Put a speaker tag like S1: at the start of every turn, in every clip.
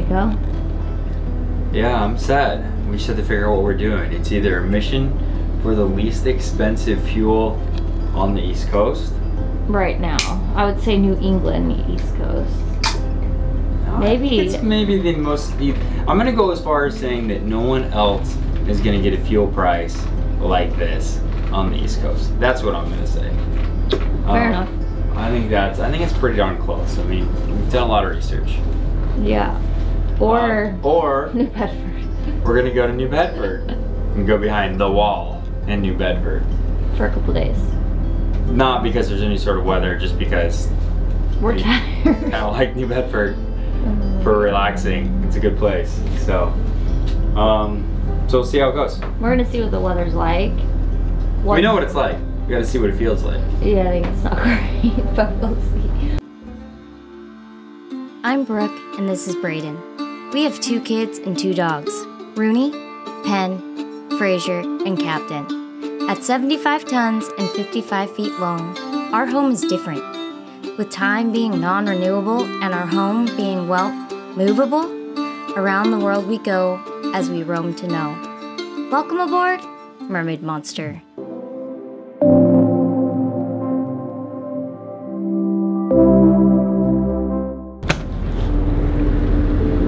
S1: to go?
S2: Yeah, I'm set. We just have to figure out what we're doing. It's either a mission for the least expensive fuel on the East Coast.
S1: Right now. I would say New England, the East Coast. Maybe.
S2: It's maybe the most, I'm gonna go as far as saying that no one else is gonna get a fuel price like this on the East Coast. That's what I'm gonna say.
S1: Fair enough.
S2: I think it's pretty darn close. I mean, we've done a lot of research.
S1: Yeah. Or New Bedford.
S2: We're gonna go to New Bedford and go behind the wall in New Bedford.
S1: For a couple days.
S2: Not because there's any sort of weather, just because
S1: we're tired.
S2: Kind of like New Bedford for relaxing. It's a good place. So we'll see how it goes.
S1: We're gonna see what the weather's like.
S2: We know what it's like. We gotta see what it feels like.
S1: Yeah, I think it's not great, but we'll see.
S3: I'm Brooke, and this is Braden. We have 2 kids and 2 dogs, Rooney, Penn, Fraser, and Captain. At 75 tons and 55 feet long, our home is different. With time being non-renewable and our home being, well, movable, around the world we go as we roam to know. Welcome aboard, Mermaid Monster.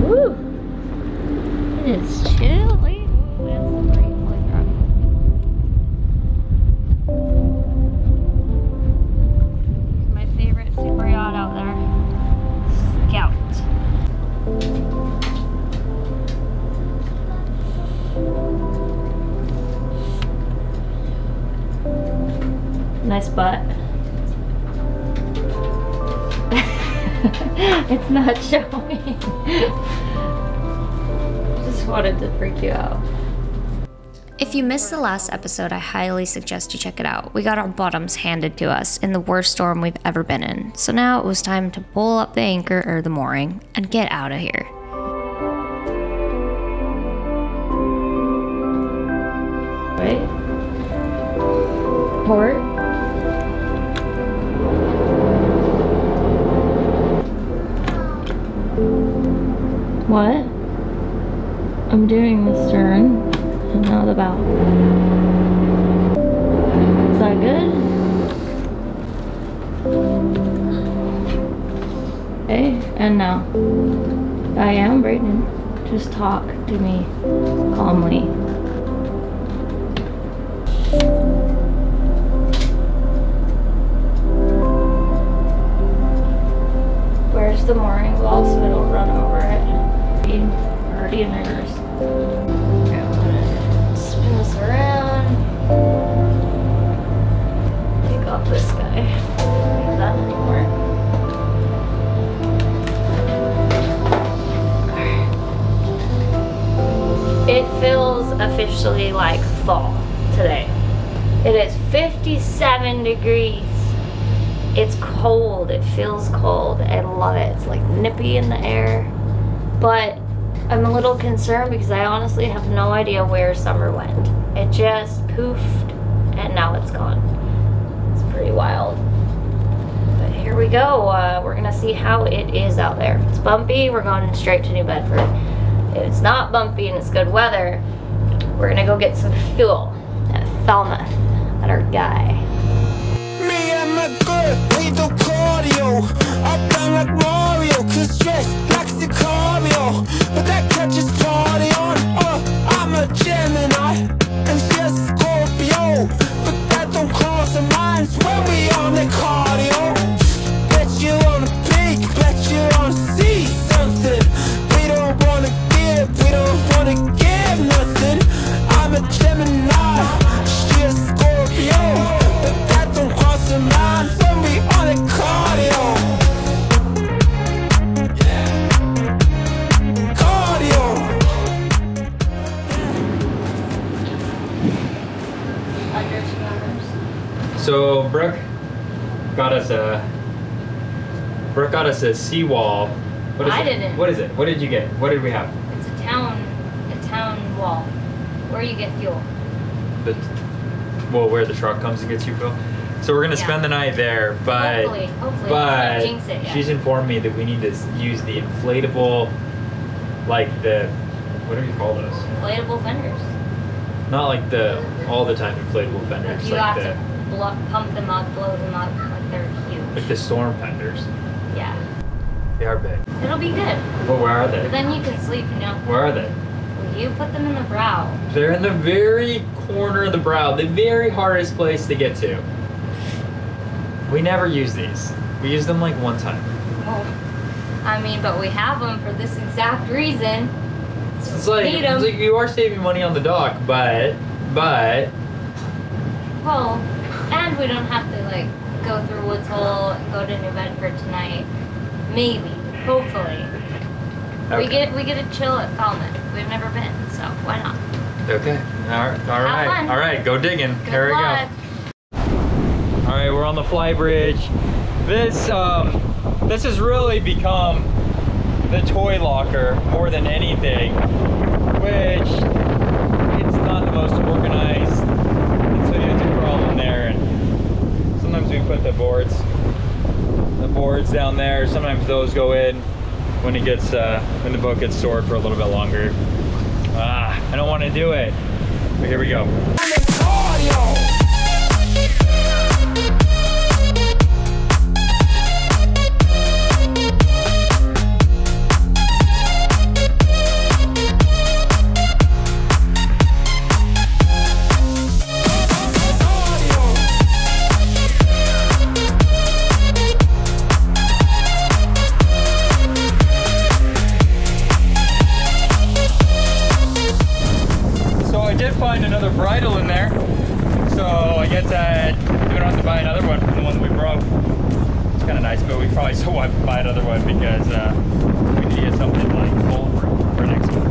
S1: Woo! It is chilly. Ooh, that's a great point, Rob. My favorite super yacht out there. Scout. Nice butt. It's not showing. Just wanted to freak you out.
S3: If you missed the last episode, I highly suggest you check it out. We got our bottoms handed to us in the worst storm we've ever been in. So now it was time to pull up the anchor or the mooring and get out of here.
S1: Right? Port. What? I'm doing the stern and now the bow. Is that good? Okay, and now. I am Braden. Just talk to me calmly. Where's the mooring ball so I don't run over it? Already in reverse. Okay, I'm gonna spin this around. Take off this guy. Don't need that anymore. It feels officially like fall today. It is 57 degrees. It's cold, it feels cold. I love it. It's like nippy in the air. But I'm a little concerned because I honestly have no idea where summer went. It just poofed and now it's gone. It's pretty wild. But here we go. We're gonna see how it is out there. If it's bumpy, we're going straight to New Bedford. If it's not bumpy and it's good weather, we're gonna go get some fuel at Falmouth at our guy.
S4: Me and my girl, we do cardio. Up down like Mario, cause dress like Sicario. But that catches party on. I'm a Gemini, and she's a Scorpio. But that don't cross our minds when we on the cardio. Bet you wanna peek, bet you wanna see something. We don't wanna give nothing. I'm a Gemini, she's a Scorpio. But that don't cross our minds when we on the cardio. Cardio.
S2: So Brooke got us a seawall. What is
S1: I
S2: it?
S1: didn't.
S2: What is it? What did you get? What did we have?
S1: It's a town wall where you get fuel.
S2: Where the truck comes and gets you fuel. So we're gonna spend the night there, but
S1: Hopefully.
S2: but
S1: Let's not jinx it yet.
S2: she's informed me that we need to use the inflatable
S5: like the, what do you call those?
S1: Inflatable fenders.
S5: Not like the all the time inflatable fenders.
S1: Like you
S5: like
S1: have to pump them up, blow them up, like they're huge.
S5: Like the storm fenders.
S1: Yeah.
S5: They are big.
S1: It'll be good.
S5: But where are they?
S1: But then you can sleep, you know.
S5: Where are they?
S1: Well, you put them in the brow.
S5: They're in the very corner of the brow, the very hardest place to get to. We never use these. We use them like one time.
S1: Well, I mean, but we have them for this exact reason.
S5: It's like you are saving money on the dock, but.
S1: Well, and we don't have to like go through Woods Hole and go to New Bedford tonight. Maybe, hopefully.
S5: Okay.
S1: We get to chill at Falmouth. We've never been, so why not?
S5: Okay. All right.
S1: fun.
S5: All right. Go digging.
S1: Good
S5: Here we
S1: luck.
S5: go. All right, we're on the fly bridge. This has really become the toy locker more than anything, which it's not the most organized. And so you have to crawl in there, and sometimes we put the boards down there. Sometimes those go in when it gets when the boat gets stored for a little bit longer. I don't want to do it, but here we go. Another bridle in there, so I guess we don't have to buy another one from the one that we broke. It's kind of nice, but we probably still want to buy another one because we need to get something like bulletproof for next one.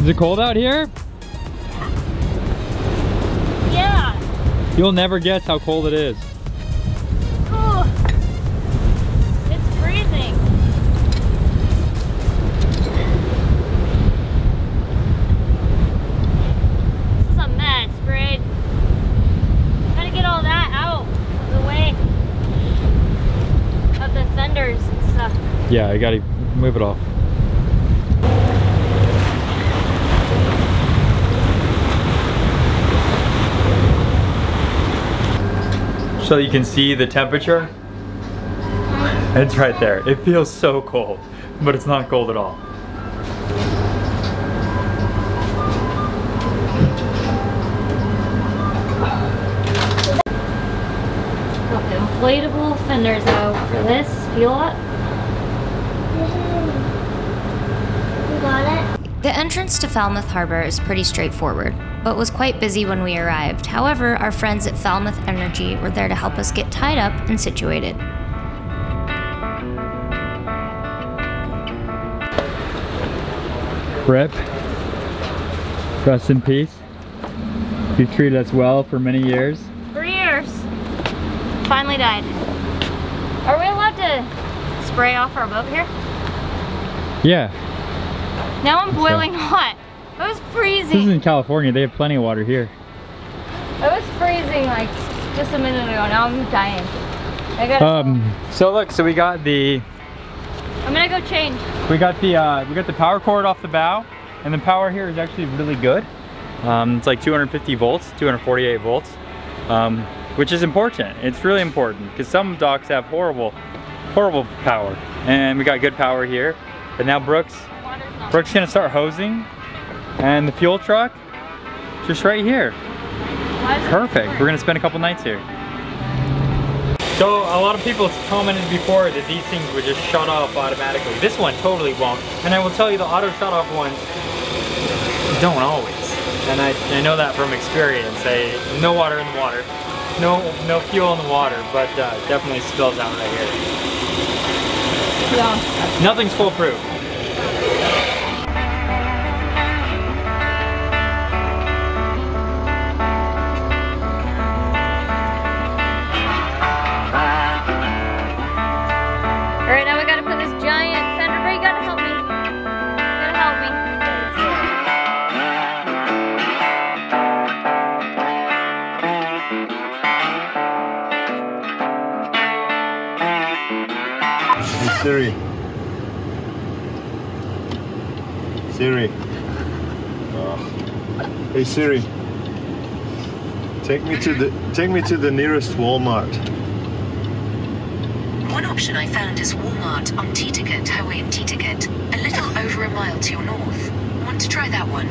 S5: Is it cold out here?
S1: Yeah.
S5: You'll never guess how cold it is.
S1: Oh, it's freezing. This is a mess, Braden. Gotta get all that out of the way of the fenders and stuff.
S5: Yeah, you gotta move it off. So you can see the temperature. It's right there. It feels so cold, but it's not cold at all.
S1: Got the inflatable fenders out for this. Feel it? You got it?
S3: The entrance to Falmouth Harbor is pretty straightforward, but was quite busy when we arrived. However, our friends at Falmouth Energy were there to help us get tied up and situated.
S5: Rip. Rest in peace. You've treated us well for many years.
S1: 3 years. Finally died. Are we allowed to spray off our boat here?
S5: Yeah.
S1: Now I'm boiling hot. It was freezing.
S5: This is in California. They have plenty of water here.
S1: It was freezing like just a minute ago. Now I'm dying. I gotta
S5: So look, so we got the
S1: I'm gonna go change.
S5: we got the power cord off the bow, and the power here is actually really good. It's like 250 volts, 248 volts, which is important. It's really important because some docks have horrible power, and we got good power here. But now Brooke's gonna start hosing And the fuel truck, just right here. Perfect. We're gonna spend a couple nights here. So a lot of people commented before that these things would just shut off automatically. This one totally won't. And I will tell you the auto shut off ones don't always. And I know that from experience. No water in the water. No fuel in the water, but definitely spills out right here.
S1: Yeah.
S5: Nothing's foolproof.
S1: Alright, now we gotta put this giant fender brake. You gotta help me. You gotta help me.
S6: Siri. Siri. Hey Siri. Take me to the nearest Walmart.
S7: One option I found is Walmart on T-Ticket, Highway and T-Ticket, a little over a mile to your north. Want to try that one?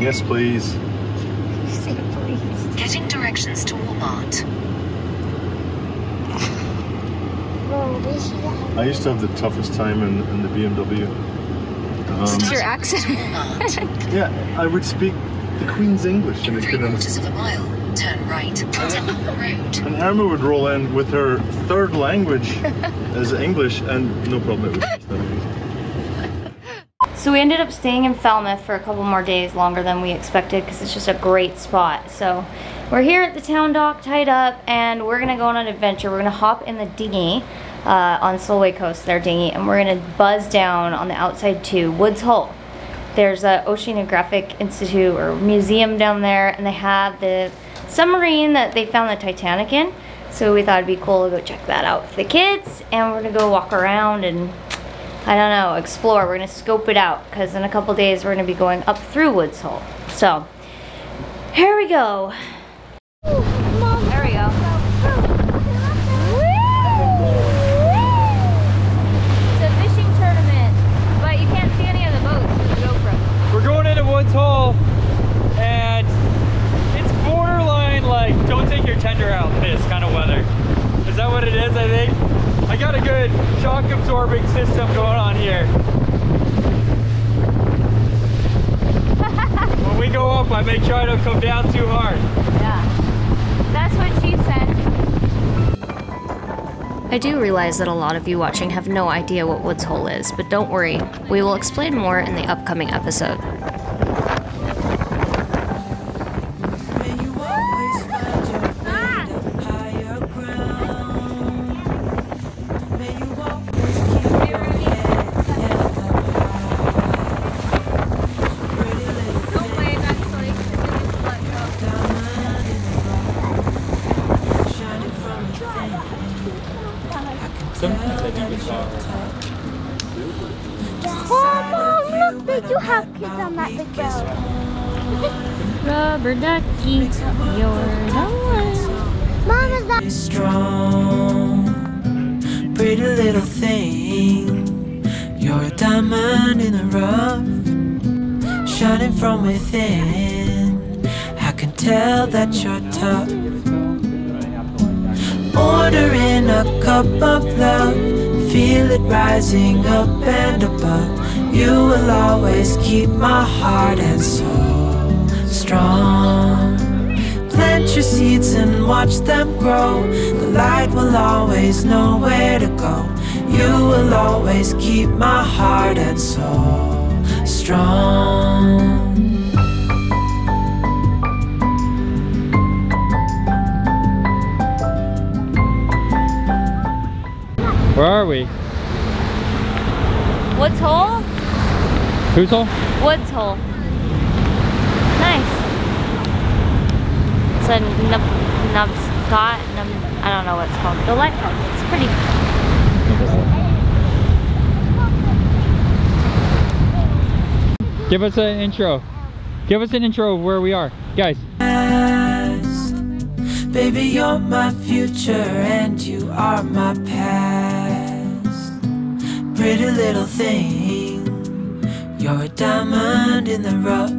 S6: Yes, please.
S7: Getting directions to Walmart.
S6: I used to have the toughest time in the BMW.
S7: Start
S3: your accent.
S7: to Walmart.
S6: Yeah, I would speak the Queen's English
S7: In
S6: and I couldn't.
S7: 3/4 of a mile, turn right, continue on the road.
S6: And Irma would roll in with her third language as English, and no problem, it was just that easy.
S1: So we ended up staying in Falmouth for a couple more days, longer than we expected, because it's just a great spot. So we're here at the town dock, tied up, and we're gonna go on an adventure. We're gonna hop in the dinghy on Solway Coast, their dinghy, and we're gonna buzz down on the outside to Woods Hole. There's an Oceanographic Institute or museum down there, and they have the submarine that they found the Titanic in. So we thought it'd be cool to go check that out for the kids, and we're gonna go walk around and, I don't know, explore. We're gonna scope it out, because in a couple days we're gonna be going up through Woods Hole. So, here we go. There we go. It's a fishing tournament, but you can't see any of the boats with the GoPro.
S5: We're going into Woods Hole, and it's borderline like don't take your tender out this kind of weather. Is that what it is? I think I got a good shock absorbing system going on here. When we go up, I make sure I don't come down too hard.
S1: Yeah, that's what she said.
S3: I do realize that a lot of you watching have no idea what Woods Hole is, but don't worry, we will explain more in the upcoming episode.
S5: Sometimes I think it's
S8: Oh, Mom, look, they do have kids on that big boat.
S1: Rubber ducky, you're the one.
S8: Mom, is that
S4: Strong, pretty little thing. You're a diamond in the rough, shining from within. I can tell that you're tough. Ordering a cup of love, feel it rising up and above. You will always keep my heart and soul strong. Plant your seeds and watch them grow. The light will always know where to go. You will always keep my heart and soul strong.
S5: Where are we?
S1: Woods Hole?
S5: Whose hole?
S1: Woods Hole. Nice. It's a Nubscot. I don't know what it's called. The lighthouse. It's pretty.
S5: Give us an intro. Give us an intro of where we are. Guys.
S4: Baby, you're my future and you are my past. Pretty little thing, you're a diamond in the rough,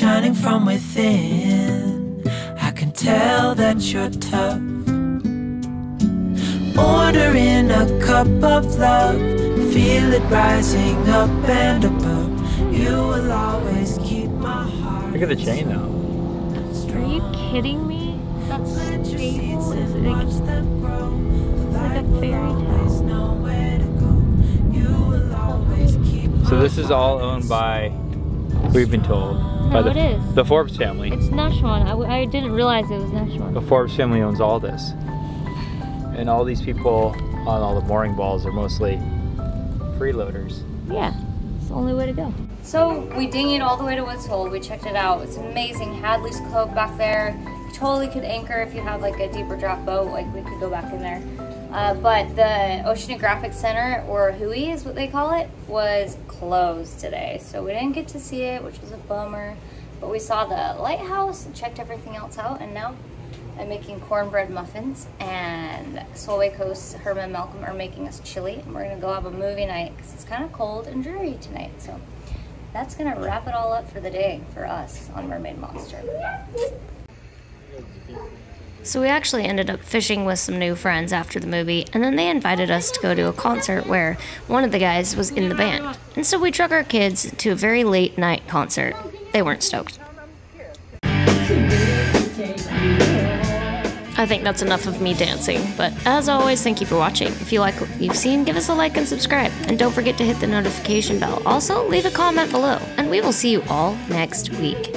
S4: shining from within. I can tell that you're tough. Ordering a cup of love, feel it rising up and above. You will always keep my heart.
S5: Look at the chain though.
S1: Are you kidding me? That's stable? Is it like, it's like a fairy tale.
S5: So this is all owned by, we've been told, by
S1: No, it is.
S5: the Forbes family.
S1: It's Nashwan. I didn't realize it was Nashwan.
S5: The Forbes family owns all this. And all these people on all the mooring balls are mostly freeloaders.
S1: Yeah, it's the only way to go. So we dinghied all the way to Woods Hole. We checked it out. It's amazing. Hadley's Cove back there. You totally could anchor if you have like a deeper draft boat. Like we could go back in there. But the Oceanographic Center, or HUI is what they call it, was closed today. So we didn't get to see it, which was a bummer. But we saw the lighthouse and checked everything else out. And now I'm making cornbread muffins, and Solway Coast, Herman and Malcolm are making us chili, and we're gonna go have a movie night because it's kind of cold and dreary tonight. So that's gonna wrap it all up for the day for us on Mermaid Monster.
S3: So we actually ended up fishing with some new friends after the movie, and then they invited us to go to a concert where one of the guys was in the band. And so we drug our kids to a very late night concert. They weren't stoked. I think that's enough of me dancing, but as always, thank you for watching. If you like what you've seen, give us a like and subscribe, and don't forget to hit the notification bell. Also, leave a comment below, and we will see you all next week.